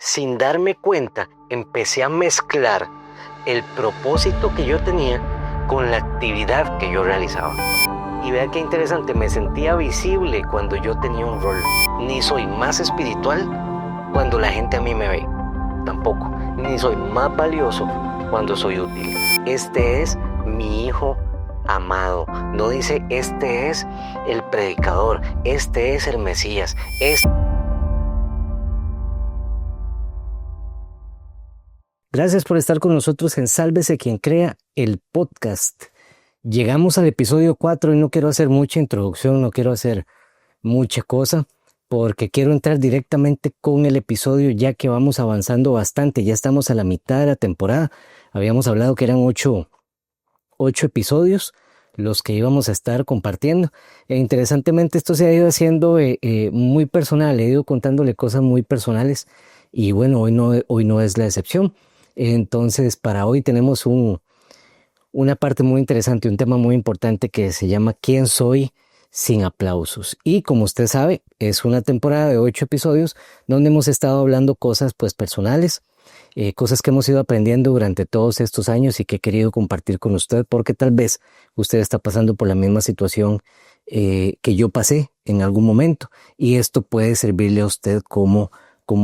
sin darme cuenta, empecé a mezclar el propósito que yo tenía con la actividad que yo realizaba. Y vea qué interesante, me sentía visible cuando yo tenía un rol. Ni soy más espiritual cuando la gente a mí me ve, tampoco. Ni soy más valioso cuando soy útil. Este es mi hijo amado. No dice este es el predicador, este es el Mesías. Gracias por estar con nosotros en Sálvese quien crea, el podcast. Llegamos al episodio 4 y no quiero hacer mucha introducción, no quiero hacer mucha cosa, porque quiero entrar directamente con el episodio ya que vamos avanzando bastante. Ya estamos a la mitad de la temporada. Habíamos hablado que eran 8 episodios los que íbamos a estar compartiendo. E interesantemente esto se ha ido haciendo muy personal, he ido contándole cosas muy personales y bueno, hoy no es la excepción. Entonces para hoy tenemos una parte muy interesante, un tema muy importante que se llama ¿Quién soy sin aplausos? Y como usted sabe, es una temporada de 8 episodios donde hemos estado hablando cosas pues personales, cosas que hemos ido aprendiendo durante todos estos años y que he querido compartir con usted porque tal vez usted está pasando por la misma situación que yo pasé en algún momento y esto puede servirle a usted como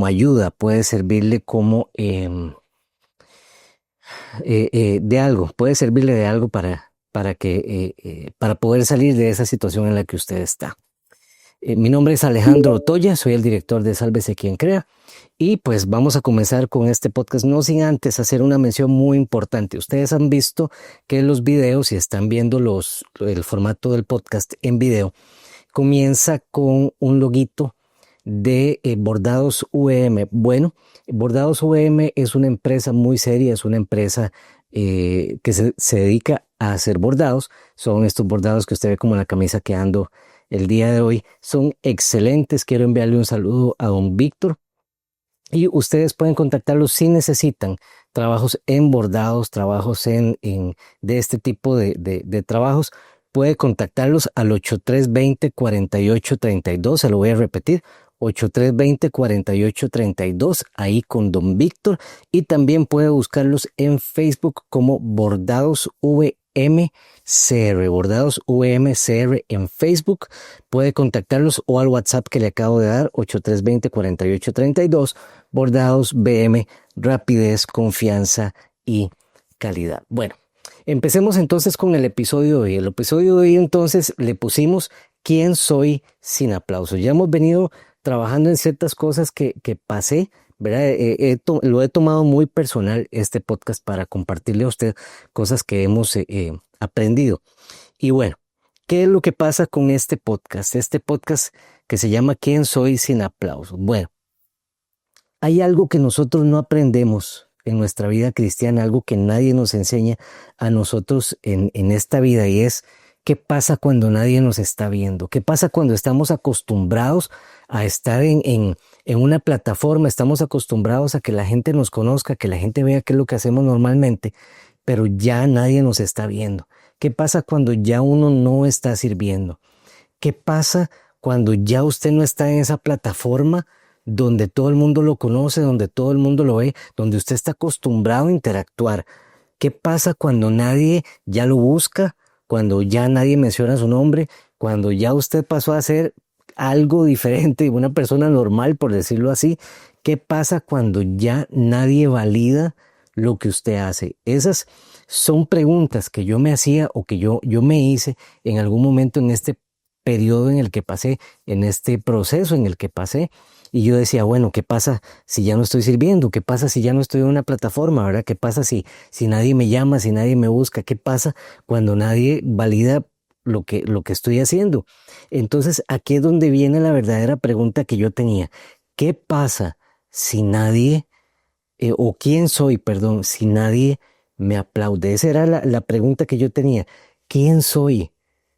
ayuda, puede servirle como de algo, puede servirle de algo para poder salir de esa situación en la que usted está. Mi nombre es Alejandro Otoya, soy el director de Sálvese quien crea y pues vamos a comenzar con este podcast, no sin antes hacer una mención muy importante. Ustedes han visto que los videos, si están viendo el formato del podcast en video, comienza con un loguito de Bordados VM. Bueno, Bordados VM es una empresa muy seria, es una empresa que se dedica a hacer bordados. Son estos bordados que usted ve como la camisa que ando el día de hoy. Son excelentes. Quiero enviarle un saludo a don Víctor. Y ustedes pueden contactarlos si necesitan trabajos en bordados, trabajos de este tipo de trabajos. Puede contactarlos al 8320-4832. Se lo voy a repetir. 8320-4832, ahí con don Víctor, y también puede buscarlos en Facebook como Bordados VMCR, Bordados VMCR en Facebook. Puede contactarlos o al WhatsApp que le acabo de dar, 8320-4832, Bordados VM, rapidez, confianza y calidad. Bueno, empecemos entonces con el episodio de hoy. El episodio de hoy entonces le pusimos ¿Quién soy sin aplausos? Ya hemos venido trabajando en ciertas cosas que pasé, ¿verdad? Lo he tomado muy personal este podcast para compartirle a usted cosas que hemos aprendido. Y bueno, ¿qué es lo que pasa con este podcast? Este podcast que se llama ¿Quién soy sin aplausos? Bueno, hay algo que nosotros no aprendemos en nuestra vida cristiana, algo que nadie nos enseña a nosotros en esta vida y es ¿qué pasa cuando nadie nos está viendo? ¿Qué pasa cuando estamos acostumbrados a estar en una plataforma? Estamos acostumbrados a que la gente nos conozca, que la gente vea qué es lo que hacemos normalmente, pero ya nadie nos está viendo. ¿Qué pasa cuando ya uno no está sirviendo? ¿Qué pasa cuando ya usted no está en esa plataforma donde todo el mundo lo conoce, donde todo el mundo lo ve, donde usted está acostumbrado a interactuar? ¿Qué pasa cuando nadie ya lo busca? Cuando ya nadie menciona su nombre, cuando ya usted pasó a ser algo diferente, una persona normal, por decirlo así. ¿Qué pasa cuando ya nadie valida lo que usted hace? Esas son preguntas que yo me hacía o que yo me hice en algún momento en este periodo en el que pasé, en este proceso en el que pasé. Y yo decía, bueno, ¿qué pasa si ya no estoy sirviendo? ¿Qué pasa si ya no estoy en una plataforma? ¿Verdad? ¿Qué pasa si nadie me llama, si nadie me busca? ¿Qué pasa cuando nadie valida lo que estoy haciendo? Entonces, aquí es donde viene la verdadera pregunta que yo tenía. ¿Qué pasa si nadie, o quién soy, perdón, si nadie me aplaude? Esa era la pregunta que yo tenía. ¿Quién soy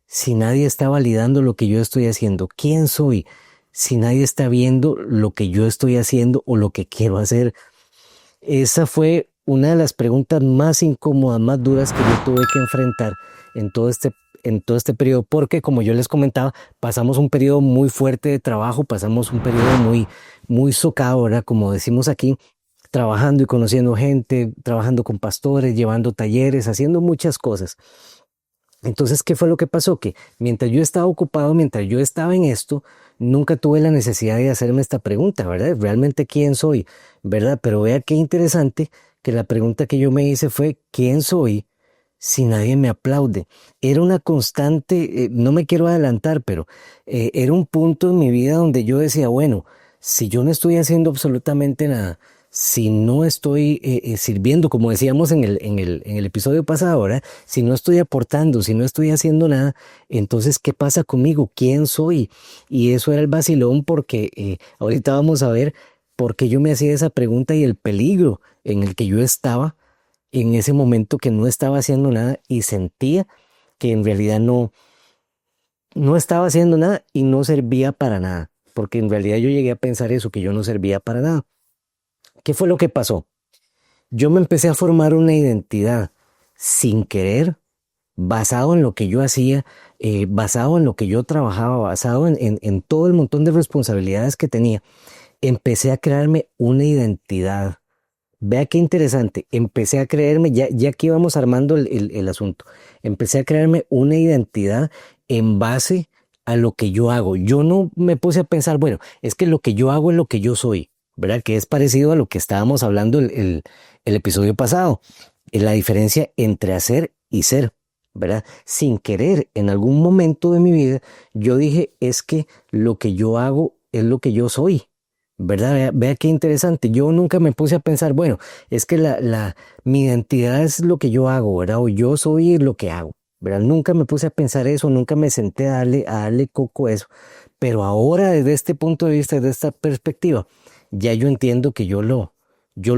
si nadie está validando lo que yo estoy haciendo? ¿Quién soy si nadie está viendo lo que yo estoy haciendo o lo que quiero hacer? Esa fue una de las preguntas más incómodas, más duras que yo tuve que enfrentar en todo este en todo este periodo, porque como yo les comentaba, pasamos un periodo muy fuerte de trabajo, pasamos un periodo muy socado, ¿verdad? Como decimos aquí, trabajando y conociendo gente, trabajando con pastores, llevando talleres, haciendo muchas cosas. Entonces, ¿qué fue lo que pasó? Que mientras yo estaba ocupado, mientras yo estaba en esto, nunca tuve la necesidad de hacerme esta pregunta, ¿verdad? ¿Realmente quién soy? ¿Verdad? Pero vea qué interesante que la pregunta que yo me hice fue, ¿quién soy si nadie me aplaude? Era una constante, no me quiero adelantar, pero era un punto en mi vida donde yo decía, bueno, si yo no estoy haciendo absolutamente nada, si no estoy sirviendo, como decíamos en el episodio pasado, ¿verdad? Si no estoy aportando, si no estoy haciendo nada, entonces, ¿qué pasa conmigo? ¿Quién soy? Y eso era el vacilón porque ahorita vamos a ver por qué yo me hacía esa pregunta y el peligro en el que yo estaba en ese momento que no estaba haciendo nada y sentía que en realidad no estaba haciendo nada y no servía para nada, porque en realidad yo llegué a pensar eso, que yo no servía para nada. ¿Qué fue lo que pasó? Yo me empecé a formar una identidad sin querer, basado en lo que yo hacía, basado en lo que yo trabajaba, basado en todo el montón de responsabilidades que tenía. Empecé a crearme una identidad. Vea qué interesante. Empecé a creerme, ya que íbamos armando el asunto, empecé a crearme una identidad en base a lo que yo hago. Yo no me puse a pensar, bueno, es que lo que yo hago es lo que yo soy, ¿verdad? Que es parecido a lo que estábamos hablando el episodio pasado. La diferencia entre hacer y ser, ¿verdad? Sin querer, en algún momento de mi vida, yo dije, es que lo que yo hago es lo que yo soy. ¿Verdad? Vea qué interesante. Yo nunca me puse a pensar, bueno, es que mi identidad es lo que yo hago, ¿verdad? O yo soy lo que hago, ¿verdad? Nunca me puse a pensar eso, nunca me senté a darle coco a eso. Pero ahora, desde este punto de vista, desde esta perspectiva, ya yo entiendo que yo lo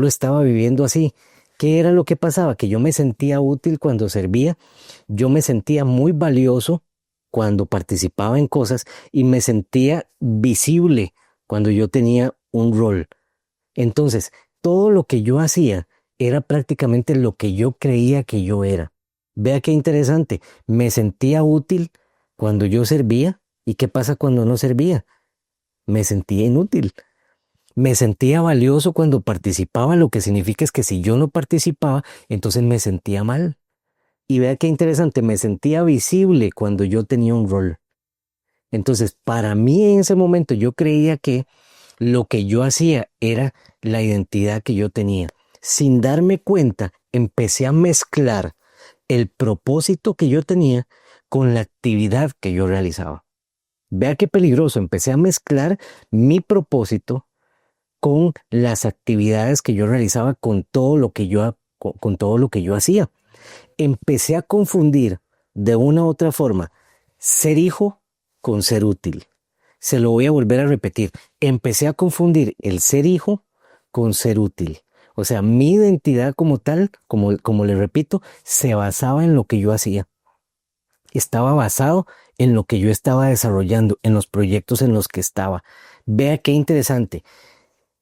estaba viviendo así. ¿Qué era lo que pasaba? Que yo me sentía útil cuando servía, yo me sentía muy valioso cuando participaba en cosas y me sentía visible cuando yo tenía un rol. Entonces, todo lo que yo hacía era prácticamente lo que yo creía que yo era. Vea qué interesante. Me sentía útil cuando yo servía. ¿Y qué pasa cuando no servía? Me sentía inútil. Me sentía valioso cuando participaba, lo que significa es que si yo no participaba, entonces me sentía mal. Y vea qué interesante, me sentía visible cuando yo tenía un rol. Entonces, para mí en ese momento yo creía que lo que yo hacía era la identidad que yo tenía. Sin darme cuenta, empecé a mezclar el propósito que yo tenía con la actividad que yo realizaba. Vea qué peligroso, empecé a mezclar mi propósito con las actividades que yo realizaba, con todo lo que yo hacía. Empecé a confundir de una u otra forma ser hijo con ser útil. Se lo voy a volver a repetir. Empecé a confundir el ser hijo con ser útil. O sea, mi identidad como tal, como le repito, se basaba en lo que yo hacía. Estaba basado en lo que yo estaba desarrollando, en los proyectos en los que estaba. Vea qué interesante.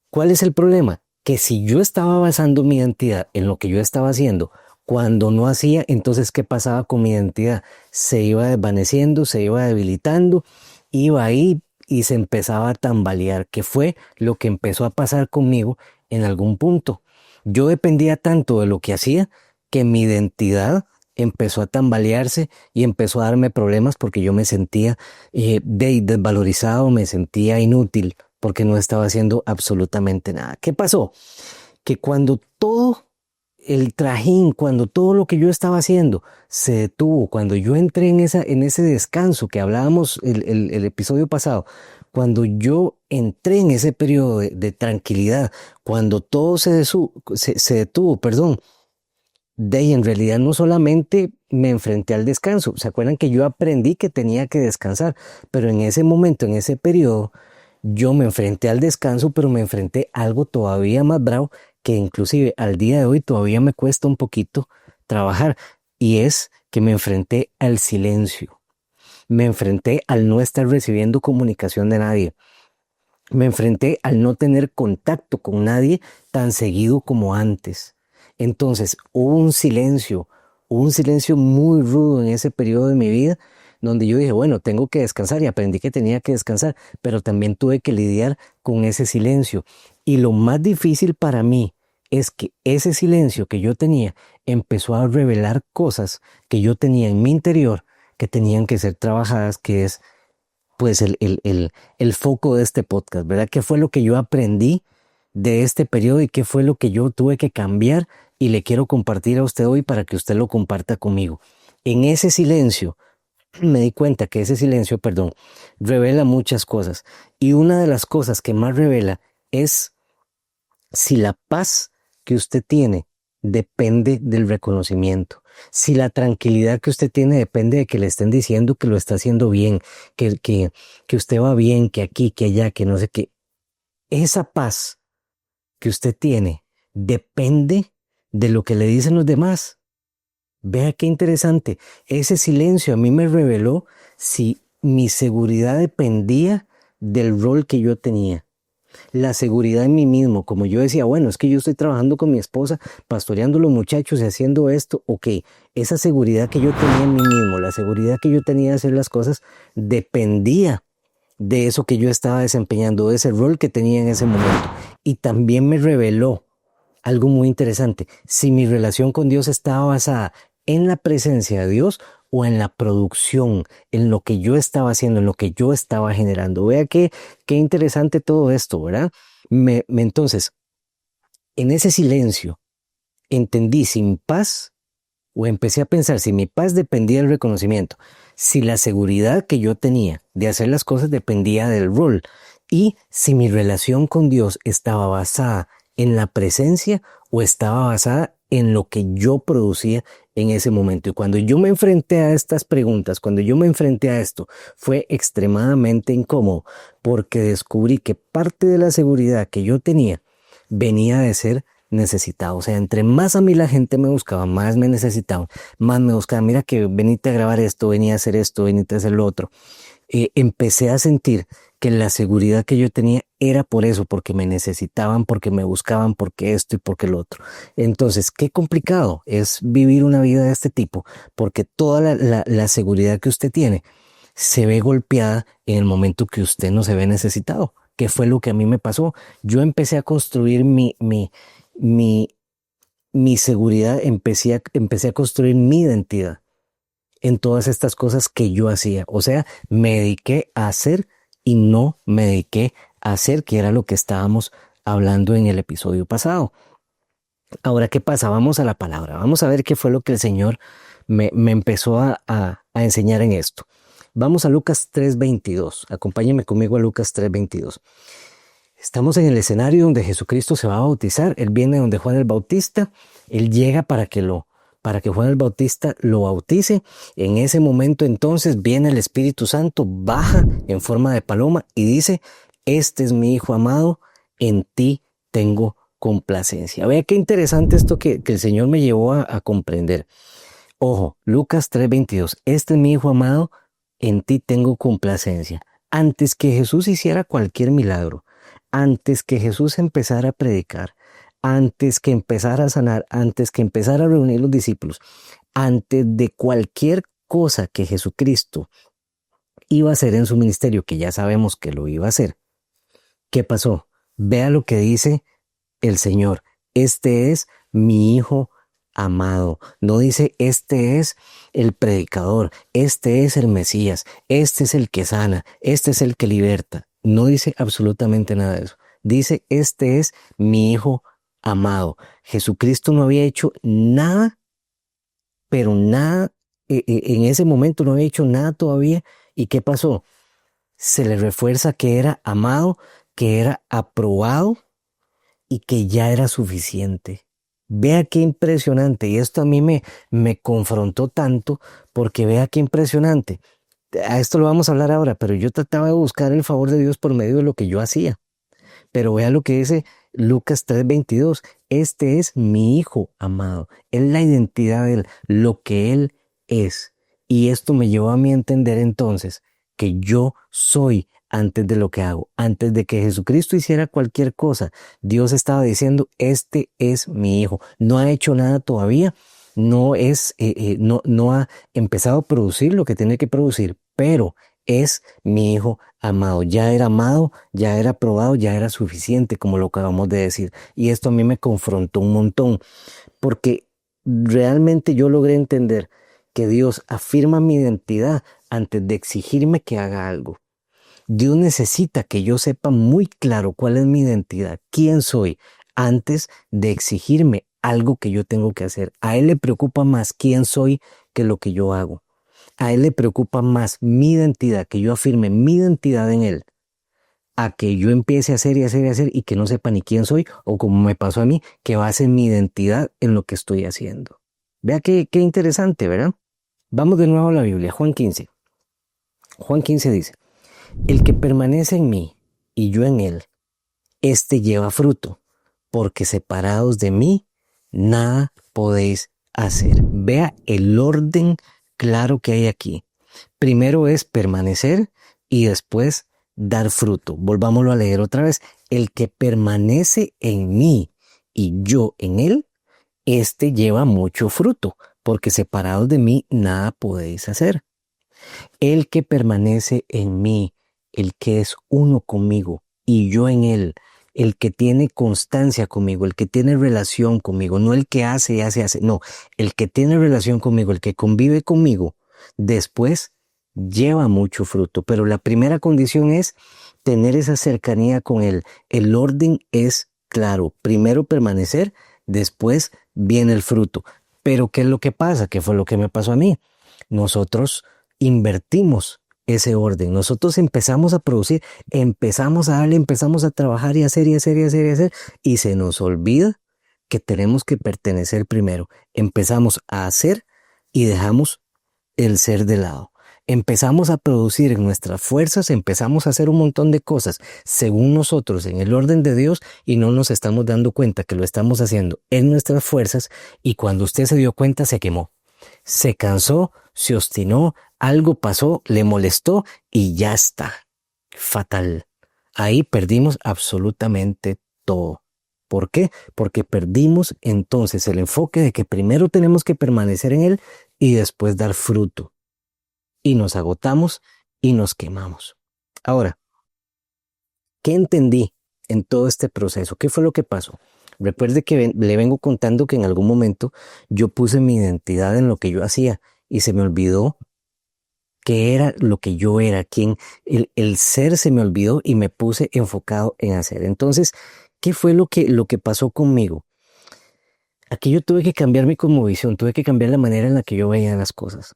¿Cuál es el problema? Que si yo estaba basando mi identidad en lo que yo estaba haciendo, cuando no hacía, entonces ¿qué pasaba con mi identidad? Se iba desvaneciendo, se iba debilitando, iba ahí y se empezaba a tambalear, que fue lo que empezó a pasar conmigo en algún punto. Yo dependía tanto de lo que hacía que mi identidad empezó a tambalearse y empezó a darme problemas porque yo me sentía desvalorizado, me sentía inútil porque no estaba haciendo absolutamente nada. ¿Qué pasó? Que cuando todo el trajín, cuando todo lo que yo estaba haciendo se detuvo, cuando yo entré en ese descanso que hablábamos el episodio pasado, cuando yo entré en ese periodo de tranquilidad, cuando todo se detuvo, perdón, de ahí en realidad no solamente me enfrenté al descanso, ¿se acuerdan que yo aprendí que tenía que descansar? Pero en ese momento, en ese periodo, yo me enfrenté al descanso, pero me enfrenté a algo todavía más bravo que inclusive al día de hoy todavía me cuesta un poquito trabajar, y es que me enfrenté al silencio. Me enfrenté al no estar recibiendo comunicación de nadie. Me enfrenté al no tener contacto con nadie tan seguido como antes. Entonces hubo un silencio, Hubo un silencio muy rudo en ese periodo de mi vida donde yo dije, bueno, tengo que descansar y aprendí que tenía que descansar, pero también tuve que lidiar con ese silencio. Y lo más difícil para mí es que ese silencio que yo tenía empezó a revelar cosas que yo tenía en mi interior que tenían que ser trabajadas, que es pues el foco de este podcast, ¿verdad? ¿Qué fue lo que yo aprendí de este periodo y qué fue lo que yo tuve que cambiar y le quiero compartir a usted hoy para que usted lo comparta conmigo? En ese silencio, me di cuenta que ese silencio, perdón, revela muchas cosas. Y una de las cosas que más revela es si la paz que usted tiene depende del reconocimiento, si la tranquilidad que usted tiene depende de que le estén diciendo que lo está haciendo bien, que usted va bien, que aquí, que allá, que no sé qué. Esa paz que usted tiene depende de lo que le dicen los demás. Vea qué interesante. Ese silencio a mí me reveló si mi seguridad dependía del rol que yo tenía. La seguridad en mí mismo, como yo decía, bueno, es que yo estoy trabajando con mi esposa, pastoreando a los muchachos y haciendo esto, ok, esa seguridad que yo tenía en mí mismo, la seguridad que yo tenía de hacer las cosas, dependía de eso que yo estaba desempeñando, de ese rol que tenía en ese momento. Y también me reveló algo muy interesante, si mi relación con Dios estaba basada en la presencia de Dios o en la producción, en lo que yo estaba haciendo, en lo que yo estaba generando. Vea qué interesante todo esto, ¿verdad? Entonces, en ese silencio, entendí si mi paz, o empecé a pensar si mi paz dependía del reconocimiento, si la seguridad que yo tenía de hacer las cosas dependía del rol, y si mi relación con Dios estaba basada en la presencia o estaba basada en lo que yo producía en ese momento. Y cuando yo me enfrenté a estas preguntas, cuando yo me enfrenté a esto, fue extremadamente incómodo porque descubrí que parte de la seguridad que yo tenía venía de ser necesitado. O sea, entre más a mí la gente me buscaba, más me necesitaban, más me buscaban. Mira que venite a grabar esto, venía a hacer esto, venite a hacer lo otro. Empecé a sentir que la seguridad que yo tenía era por eso, porque me necesitaban, porque me buscaban, porque esto y porque lo otro. Entonces, qué complicado es vivir una vida de este tipo, porque toda la seguridad que usted tiene se ve golpeada en el momento que usted no se ve necesitado. ¿Qué fue lo que a mí me pasó? Yo empecé a construir mi, mi seguridad, empecé a construir mi identidad en todas estas cosas que yo hacía. O sea, me dediqué a hacer y no me dediqué a hacer, que era lo que estábamos hablando en el episodio pasado. Ahora, ¿qué pasa? Vamos a la palabra. Vamos a ver qué fue lo que el Señor me empezó a enseñar en esto. Vamos a Lucas 3:22. Acompáñenme conmigo a Lucas 3:22. Estamos en el escenario donde Jesucristo se va a bautizar. Él viene donde Juan el Bautista. Él llega para que Juan el Bautista lo bautice. En ese momento entonces viene el Espíritu Santo, baja en forma de paloma y dice, este es mi Hijo amado, en ti tengo complacencia. Vea qué interesante esto que el Señor me llevó a comprender. Ojo, Lucas 3:22, este es mi Hijo amado, en ti tengo complacencia. Antes que Jesús hiciera cualquier milagro, antes que Jesús empezara a predicar, antes que empezara a sanar, antes que empezara a reunir los discípulos, antes de cualquier cosa que Jesucristo iba a hacer en su ministerio, que ya sabemos que lo iba a hacer, ¿qué pasó? Vea lo que dice el Señor. Este es mi Hijo amado. No dice este es el predicador, este es el Mesías, este es el que sana, este es el que liberta. No dice absolutamente nada de eso. Dice este es mi Hijo amado. Jesucristo no había hecho nada, pero nada, en ese momento no había hecho nada todavía. ¿Y qué pasó? Se le refuerza que era amado, que era aprobado y que ya era suficiente. Vea qué impresionante. Y esto a mí me confrontó tanto porque vea qué impresionante. A esto lo vamos a hablar ahora, pero yo trataba de buscar el favor de Dios por medio de lo que yo hacía. Pero vea lo que dice Lucas 3:22. Este es mi Hijo amado. Es la identidad de Él, lo que Él es. Y esto me llevó a mí a entender entonces que yo soy antes de lo que hago. Antes de que Jesucristo hiciera cualquier cosa, Dios estaba diciendo, este es mi Hijo. No ha hecho nada todavía, no ha empezado a producir lo que tiene que producir, pero es mi hijo amado. Ya era amado, ya era aprobado, ya era suficiente, como lo acabamos de decir. Y esto a mí me confrontó un montón, porque realmente yo logré entender que Dios afirma mi identidad antes de exigirme que haga algo. Dios necesita que yo sepa muy claro cuál es mi identidad, quién soy, antes de exigirme algo que yo tengo que hacer. A Él le preocupa más quién soy que lo que yo hago. A Él le preocupa más mi identidad, que yo afirme mi identidad en Él, a que yo empiece a hacer y hacer y hacer y que no sepa ni quién soy, o como me pasó a mí, que base mi identidad en lo que estoy haciendo. Vea qué interesante, ¿verdad? Vamos de nuevo a la Biblia, Juan 15. Juan 15 dice: el que permanece en mí y yo en él, éste lleva fruto, porque separados de mí, nada podéis hacer. Vea el orden claro que hay aquí. Primero es permanecer y después dar fruto. Volvámoslo a leer otra vez. El que permanece en mí y yo en él, éste lleva mucho fruto, porque separados de mí, nada podéis hacer. El que permanece en mí, el que es uno conmigo y yo en él, el que tiene constancia conmigo, el que tiene relación conmigo, no el que hace y hace, no, el que tiene relación conmigo, el que convive conmigo, después lleva mucho fruto. Pero la primera condición es tener esa cercanía con él. El orden es claro, primero permanecer, después viene el fruto. Pero ¿qué es lo que pasa? ¿Qué fue lo que me pasó a mí? Nosotros invertimos ese orden. Nosotros empezamos a producir, empezamos a darle, empezamos a trabajar y hacer y hacer y hacer y hacer, y se nos olvida que tenemos que pertenecer primero. Empezamos a hacer y dejamos el ser de lado. Empezamos a producir en nuestras fuerzas, empezamos a hacer un montón de cosas según nosotros en el orden de Dios y no nos estamos dando cuenta que lo estamos haciendo en nuestras fuerzas, y cuando usted se dio cuenta se quemó. Se cansó, se obstinó, algo pasó, le molestó y ya está. Fatal. Ahí perdimos absolutamente todo. ¿Por qué? Porque perdimos entonces el enfoque de que primero tenemos que permanecer en él y después dar fruto. Y nos agotamos y nos quemamos. Ahora, ¿qué entendí en todo este proceso? ¿Qué fue lo que pasó? Recuerde que le vengo contando que en algún momento yo puse mi identidad en lo que yo hacía y se me olvidó qué era lo que yo era, quién, el ser se me olvidó y me puse enfocado en hacer. Entonces, ¿qué fue lo que pasó conmigo? Aquí yo tuve que cambiar mi cosmovisión, tuve que cambiar la manera en la que yo veía las cosas.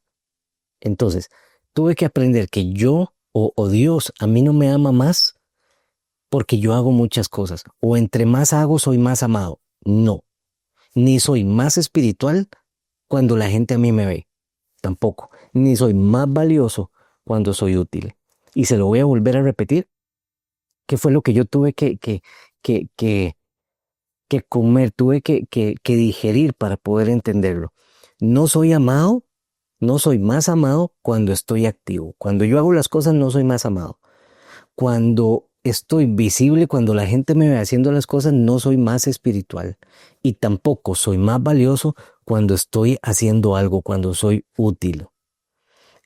Entonces, tuve que aprender que yo o Dios a mí no me ama más porque yo hago muchas cosas, o entre más hago soy más amado. No, ni soy más espiritual cuando la gente a mí me ve, tampoco, ni soy más valioso cuando soy útil. Y se lo voy a volver a repetir, que fue lo que yo tuve que comer, tuve que digerir para poder entenderlo. No soy amado, no soy más amado cuando estoy activo. Cuando yo hago las cosas no soy más amado. Cuando estoy visible, cuando la gente me ve haciendo las cosas, no soy más espiritual. Y tampoco soy más valioso cuando estoy haciendo algo, cuando soy útil.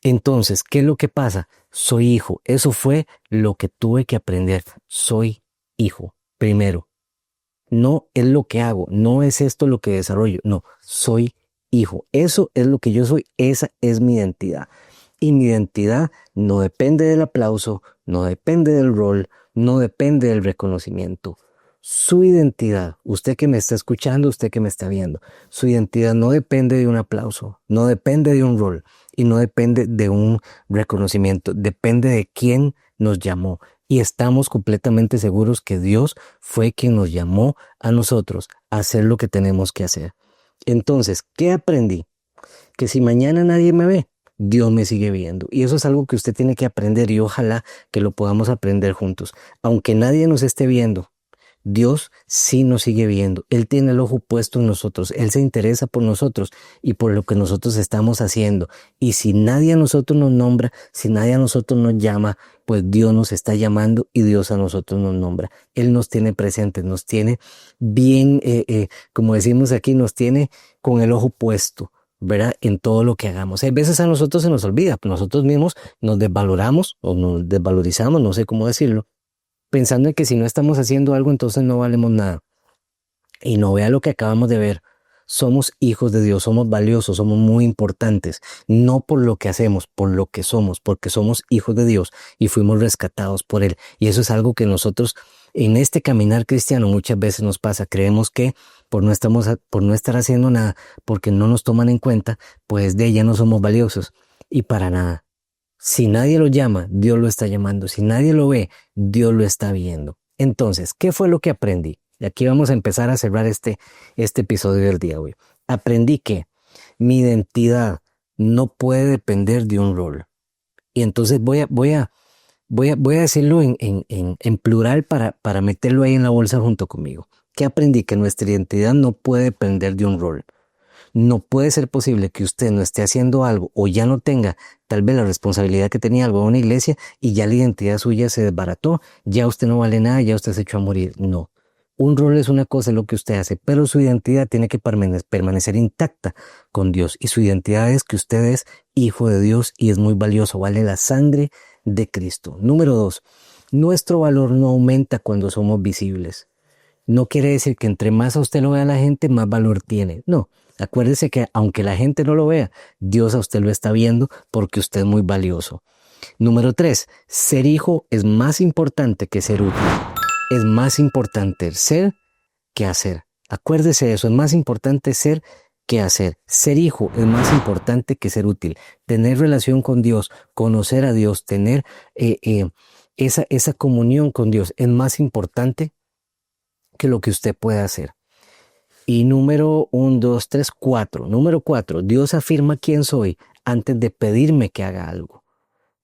Entonces, ¿qué es lo que pasa? Soy hijo. Eso fue lo que tuve que aprender. Soy hijo, primero. No es lo que hago, no es esto lo que desarrollo, no, soy hijo. Eso es lo que yo soy, esa es mi identidad. Y mi identidad no depende del aplauso, no depende del rol, no depende del reconocimiento. Su identidad, usted que me está escuchando, usted que me está viendo, su identidad no depende de un aplauso, no depende de un rol y no depende de un reconocimiento, depende de quién nos llamó. Y estamos completamente seguros que Dios fue quien nos llamó a nosotros a hacer lo que tenemos que hacer. Entonces, ¿qué aprendí? Que si mañana nadie me ve, Dios me sigue viendo. Y eso es algo que usted tiene que aprender y ojalá que lo podamos aprender juntos. Aunque nadie nos esté viendo, Dios sí nos sigue viendo. Él tiene el ojo puesto en nosotros. Él se interesa por nosotros y por lo que nosotros estamos haciendo. Y si nadie a nosotros nos nombra, si nadie a nosotros nos llama, pues Dios nos está llamando y Dios a nosotros nos nombra. Él nos tiene presentes, nos tiene bien, como decimos aquí, nos tiene con el ojo puesto, ¿verdad? En todo lo que hagamos. Hay veces a nosotros se nos olvida, nosotros mismos nos desvaloramos o nos desvalorizamos, no sé cómo decirlo, pensando en que si no estamos haciendo algo, entonces no valemos nada. Y no vea lo que acabamos de ver. Somos hijos de Dios, somos valiosos, somos muy importantes, no por lo que hacemos, por lo que somos, porque somos hijos de Dios y fuimos rescatados por Él. Y eso es algo que nosotros en este caminar cristiano muchas veces nos pasa. Creemos que por no estar haciendo nada, porque no nos toman en cuenta, pues de ella no somos valiosos. Y para nada. Si nadie lo llama, Dios lo está llamando. Si nadie lo ve, Dios lo está viendo. Entonces, ¿qué fue lo que aprendí? Y aquí vamos a empezar a cerrar este episodio del día de hoy. Aprendí que mi identidad no puede depender de un rol. Y entonces voy a decirlo en plural para meterlo ahí en la bolsa junto conmigo. ¿Qué aprendí? Que nuestra identidad no puede depender de un rol. No puede ser posible que usted no esté haciendo algo o ya no tenga tal vez la responsabilidad que tenía algo en una iglesia y ya la identidad suya se desbarató, ya usted no vale nada, ya usted se echó a morir. No. Un rol es una cosa, es lo que usted hace, pero su identidad tiene que permanecer intacta con Dios. Y su identidad es que usted es hijo de Dios y es muy valioso, vale la sangre de Cristo. Número 2, nuestro valor no aumenta cuando somos visibles. No quiere decir que entre más a usted lo vea la gente, más valor tiene. No, acuérdese que aunque la gente no lo vea, Dios a usted lo está viendo porque usted es muy valioso. Número 3, ser hijo es más importante que ser útil. Es más importante ser que hacer. Acuérdese de eso, es más importante ser que hacer. Ser hijo es más importante que ser útil. Tener relación con Dios, conocer a Dios, tener esa comunión con Dios es más importante que lo que usted pueda hacer. Y número 1, 2, 3, 4. Número 4, Dios afirma quién soy antes de pedirme que haga algo.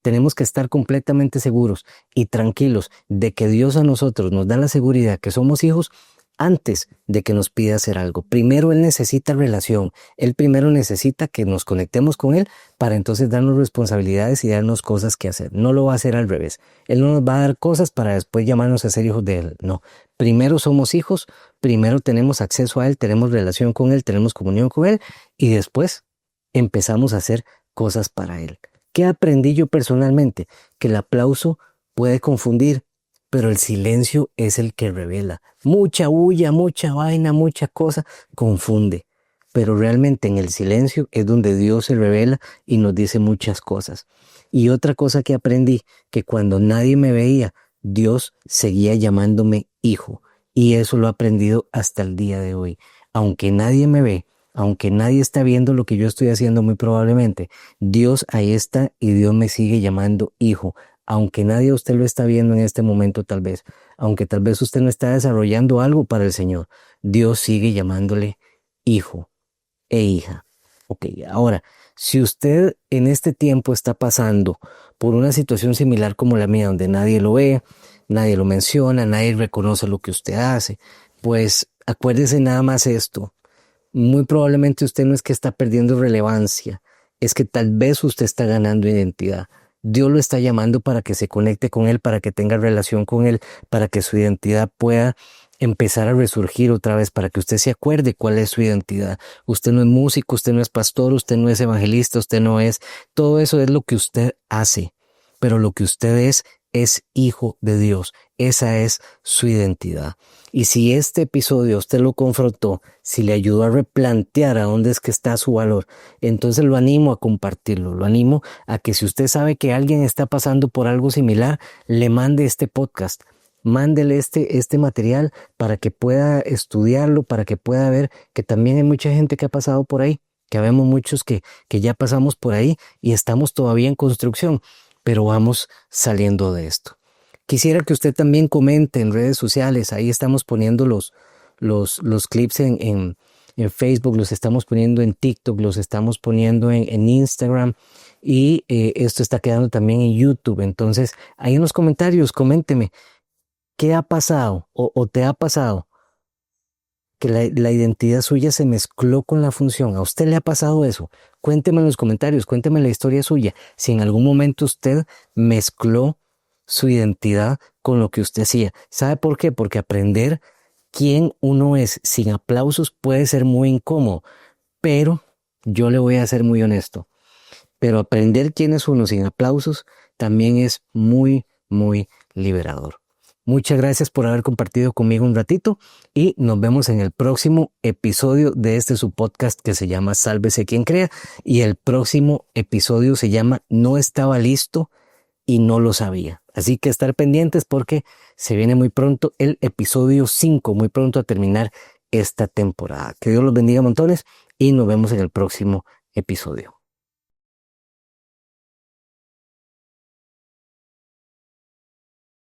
Tenemos que estar completamente seguros y tranquilos de que Dios a nosotros nos da la seguridad que somos hijos antes de que nos pida hacer algo. Primero Él necesita relación. Él primero necesita que nos conectemos con Él para entonces darnos responsabilidades y darnos cosas que hacer. No lo va a hacer al revés. Él no nos va a dar cosas para después llamarnos a ser hijos de Él. No. Primero somos hijos, primero tenemos acceso a Él, tenemos relación con Él, tenemos comunión con Él y después empezamos a hacer cosas para Él. ¿Qué aprendí yo personalmente? Que el aplauso puede confundir, pero el silencio es el que revela. Mucha bulla, mucha vaina, mucha cosa confunde. Pero realmente en el silencio es donde Dios se revela y nos dice muchas cosas. Y otra cosa que aprendí, que cuando nadie me veía, Dios seguía llamándome hijo. Y eso lo he aprendido hasta el día de hoy. Aunque nadie me ve, aunque nadie está viendo lo que yo estoy haciendo muy probablemente, Dios ahí está y Dios me sigue llamando hijo. Aunque nadie usted lo está viendo en este momento tal vez, aunque tal vez usted no está desarrollando algo para el Señor, Dios sigue llamándole hijo e hija. Ok, ahora, si usted en este tiempo está pasando por una situación similar como la mía, donde nadie lo ve, nadie lo menciona, nadie reconoce lo que usted hace, pues acuérdese nada más esto. Muy probablemente usted no es que está perdiendo relevancia, es que tal vez usted está ganando identidad. Dios lo está llamando para que se conecte con Él, para que tenga relación con Él, para que su identidad pueda empezar a resurgir otra vez, para que usted se acuerde cuál es su identidad. Usted no es músico, usted no es pastor, usted no es evangelista, usted no es... Todo eso es lo que usted hace, pero lo que usted es hijo de Dios. Esa es su identidad. Y si este episodio usted lo confrontó, si le ayudó a replantear a dónde es que está su valor, entonces lo animo a compartirlo, lo animo a que si usted sabe que alguien está pasando por algo similar, le mande este podcast, mándele este material para que pueda estudiarlo, para que pueda ver que también hay mucha gente que ha pasado por ahí, que vemos muchos que ya pasamos por ahí y estamos todavía en construcción, pero vamos saliendo de esto. Quisiera que usted también comente en redes sociales. Ahí estamos poniendo los clips en Facebook, los estamos poniendo en TikTok, los estamos poniendo en Instagram y esto está quedando también en YouTube. Entonces, ahí en los comentarios, coménteme ¿Qué ha pasado o te ha pasado que la identidad suya se mezcló con la función? ¿A usted le ha pasado eso? Cuénteme en los comentarios, cuénteme la historia suya. Si en algún momento usted mezcló su identidad con lo que usted hacía. ¿Sabe por qué? Porque aprender quién uno es sin aplausos puede ser muy incómodo, pero yo le voy a ser muy honesto. Pero aprender quién es uno sin aplausos también es muy, muy liberador. Muchas gracias por haber compartido conmigo un ratito y nos vemos en el próximo episodio de este su podcast que se llama Sálvese quien crea, y el próximo episodio se llama No estaba listo y no lo sabía. Así que estar pendientes porque se viene muy pronto el episodio 5, muy pronto a terminar esta temporada. Que Dios los bendiga montones y nos vemos en el próximo episodio.